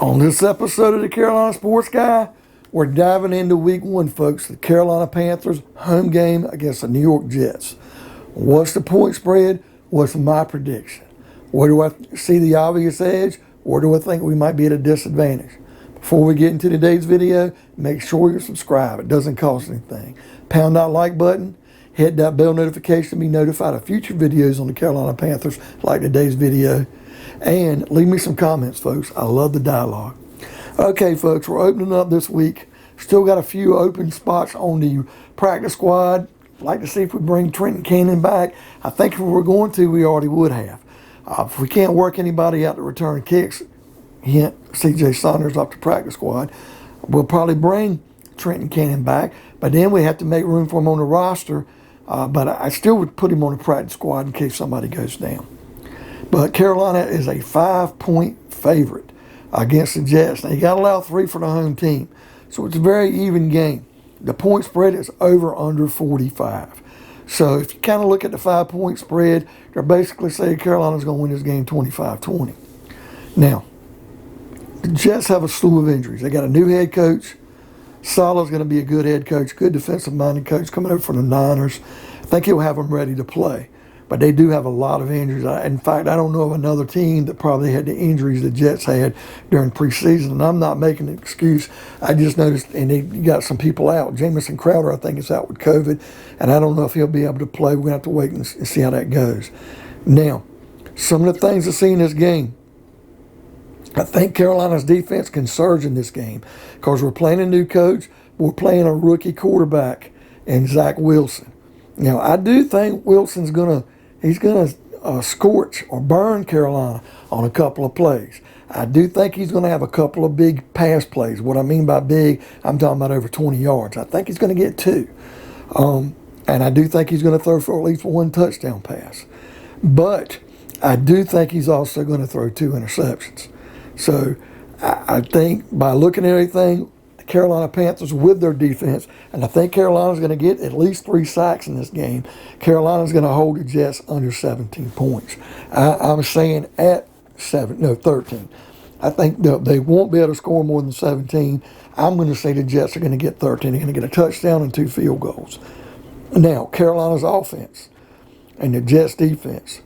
On this episode of the Carolina Sports Guy, we're diving into week one, folks. The Carolina Panthers home game against the New York Jets. What's the point spread? What's my prediction? Where do I see the obvious edge? Where do I think we might be at a disadvantage? Before we get into today's video, make sure you're subscribed. It doesn't cost anything. Pound that like button. Hit that bell notification to be notified of future videos on the Carolina Panthers like today's video. And leave me some comments, folks. I love the dialogue. Okay, folks, we're opening up this week. Still got a few open spots on the practice squad. Like to see if we bring Trenton Cannon back. I think if we were going to, we already would have. If we can't work anybody out to return kicks, hint C.J. Saunders off the practice squad, we'll probably bring Trenton Cannon back. But then we have to make room for him on the roster. But I still would put him on the practice squad in case somebody goes down. But Carolina is a 5-point favorite against the Jets. Now, you got to allow 3 for the home team. So it's a very even game. The point spread is over under 45. So if you kind of look at the 5-point spread, they're basically saying Carolina's going to win this game 25-20. Now, the Jets have a slew of injuries. They got a new head coach. Salah's going to be a good head coach, good defensive-minded coach coming over from the Niners. I think he'll have them ready to play. But they do have a lot of injuries. In fact, I don't know of another team that probably had the injuries the Jets had during preseason. And I'm not making an excuse. I just noticed, and they got some people out. Jamison Crowder, I think, is out with COVID. And I don't know if he'll be able to play. We're going to have to wait and see how that goes. Now, some of the things I see in this game. I think Carolina's defense can surge in this game because we're playing a new coach. We're playing a rookie quarterback in Zach Wilson. Now, I do think Wilson's going to scorch or burn Carolina on a couple of plays. I do think he's going to have a couple of big pass plays. What I mean by big, I'm talking about over 20 yards. I think he's going to get 2. And I do think he's going to throw for at least 1 touchdown pass. But I do think he's also going to throw 2 interceptions. So I think by looking at everything, the Carolina Panthers with their defense, and I think Carolina's going to get at least 3 sacks in this game. Carolina's going to hold the Jets under 17 points. I'm saying at 13. I think they won't be able to score more than 17. I'm going to say the Jets are going to get 13. They're going to get a touchdown and 2 field goals. Now, Carolina's offense and the Jets' defense.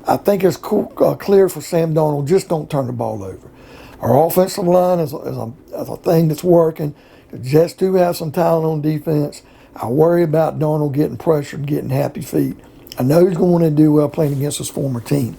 I think it's clear for Sam Darnold, just don't turn the ball over. Our offensive line is a thing that's working. The Jets do have some talent on defense. I worry about Darnold getting pressured, getting happy feet. I know he's going to do well playing against his former team.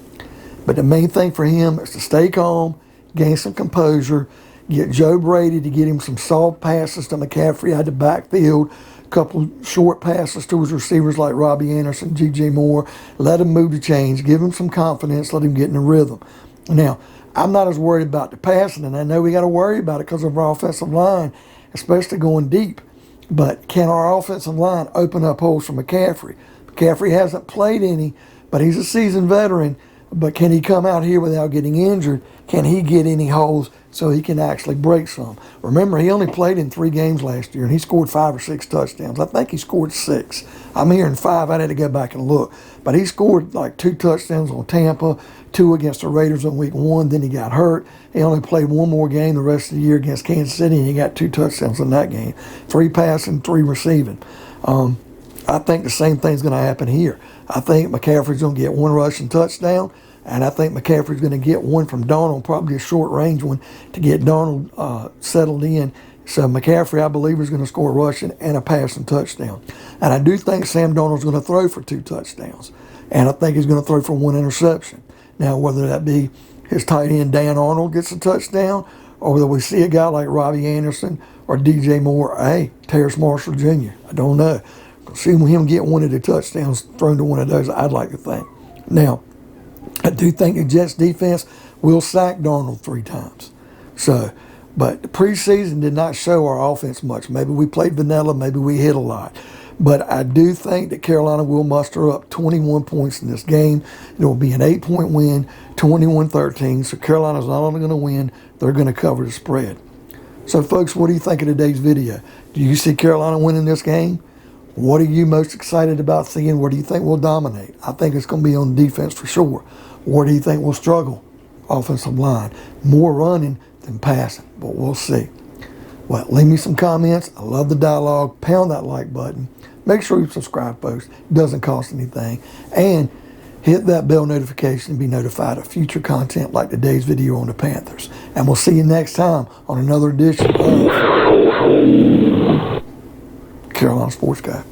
But the main thing for him is to stay calm, gain some composure, get Joe Brady to get him some soft passes to McCaffrey out the backfield, a couple short passes to his receivers like Robbie Anderson, G.J. Moore. Let him move the chains, give him some confidence, let him get in the rhythm. Now, I'm not as worried about the passing, and I know we got to worry about it because of our offensive line, especially going deep. But can our offensive line open up holes for McCaffrey? McCaffrey hasn't played any, but he's a seasoned veteran. But can he come out here without getting injured? Can he get any holes so he can actually break some? Remember, he only played in 3 games last year, and he scored 5 or 6 touchdowns. I think he scored 6. I'm hearing 5. I had to go back and look. But he scored like 2 touchdowns on Tampa, 2 against the Raiders on week 1. Then he got hurt. He only played 1 more game the rest of the year against Kansas City, and he got 2 touchdowns in that game. 3 passing, 3 receiving. I think the same thing's going to happen here. I think McCaffrey's going to get 1 rushing touchdown, and I think McCaffrey's going to get 1 from Darnold, probably a short-range one, to get Darnold settled in. So McCaffrey, I believe, is going to score a rushing and a passing touchdown. And I do think Sam Darnold's going to throw for 2 touchdowns, and I think he's going to throw for 1 interception. Now, whether that be his tight end Dan Arnold gets a touchdown, or whether we see a guy like Robbie Anderson or D.J. Moore, hey, Terrace Marshall Jr., I don't know. Seeing him get 1 of the touchdowns thrown to one of those, I'd like to think. Now, I do think the Jets defense will sack Darnold 3 times. But the preseason did not show our offense much. Maybe we played vanilla, maybe we hit a lot. But I do think that Carolina will muster up 21 points in this game. It will be an 8-point win, 21-13. So Carolina's not only going to win, they're going to cover the spread. So, folks, what do you think of today's video? Do you see Carolina winning this game? What are you most excited about seeing? Where do you think we'll dominate? I think it's going to be on defense for sure. Where do you think we'll struggle? Offensive line. More running than passing, but we'll see. Well, leave me some comments. I love the dialogue. Pound that like button. Make sure you subscribe, folks. It doesn't cost anything. And hit that bell notification to be notified of future content like today's video on the Panthers. And we'll see you next time on another edition of Carolina Sports Guy.